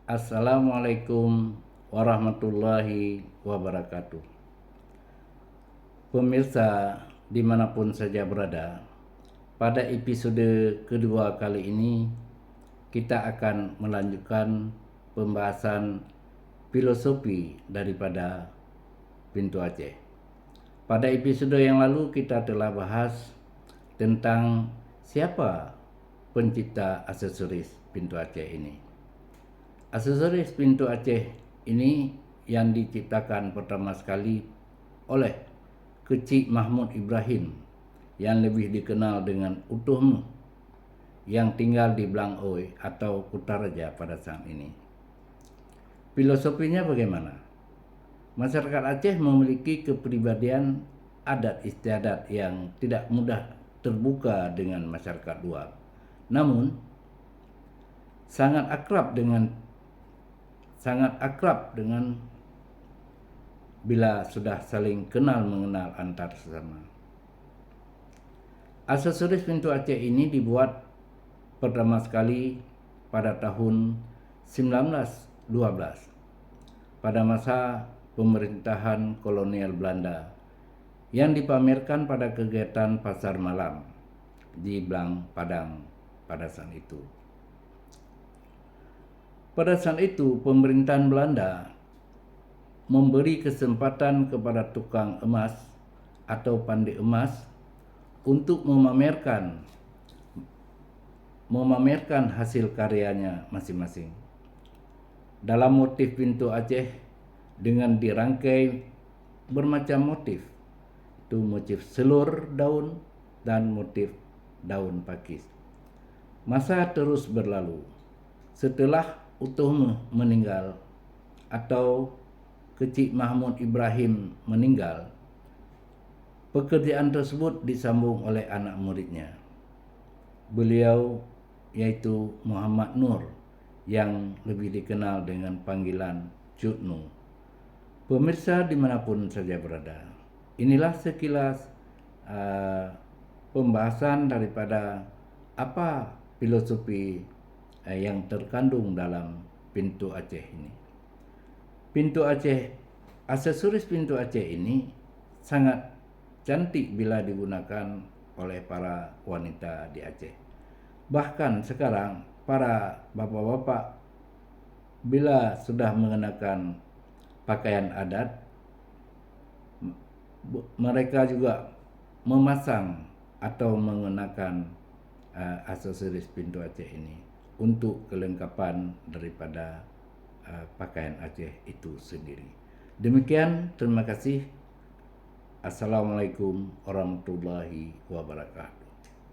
Assalamualaikum warahmatullahi wabarakatuh. Pemirsa dimanapun saja berada, pada episode kedua kali ini kita akan melanjutkan pembahasan filosofi daripada Pintu Aceh. Pada episode yang lalu kita telah bahas tentang siapa pencipta aksesoris Pintu Aceh ini. Aksesoris Pintu Aceh ini yang diciptakan pertama sekali oleh Kecik Mahmud Ibrahim yang lebih dikenal dengan Utuhmu, yang tinggal di Blang Oi atau Kutaraja pada saat ini. Filosofinya bagaimana? Masyarakat Aceh memiliki kepribadian adat istiadat yang tidak mudah terbuka dengan masyarakat luar. Namun sangat akrab bila sudah saling kenal mengenal antar sesama. Aksesoris Pintu Aceh ini dibuat pertama sekali pada tahun 1912 pada masa pemerintahan kolonial Belanda yang dipamerkan pada kegiatan pasar malam di Blang Padang pada saat itu. Pada saat itu, pemerintahan Belanda memberi kesempatan kepada tukang emas atau pandai emas untuk memamerkan hasil karyanya masing-masing. Dalam motif Pintu Aceh dengan dirangkai bermacam motif, itu motif selur daun dan motif daun pakis. Masa terus berlalu. Setelah Utuhmu meninggal atau Kecik Mahmud Ibrahim meninggal, pekerjaan tersebut disambung oleh anak muridnya. Beliau yaitu Muhammad Nur yang lebih dikenal dengan panggilan Cud Nu. Pemirsa dimanapun saja berada, inilah sekilas pembahasan daripada apa filosofi yang terkandung dalam Pintu Aceh ini. Aksesoris Pintu Aceh ini sangat cantik bila digunakan oleh para wanita di Aceh. Bahkan sekarang para bapak-bapak bila sudah mengenakan pakaian adat, mereka juga memasang atau mengenakan aksesoris Pintu Aceh ini untuk kelengkapan daripada pakaian Aceh itu sendiri. Demikian, terima kasih. Assalamualaikum warahmatullahi wabarakatuh.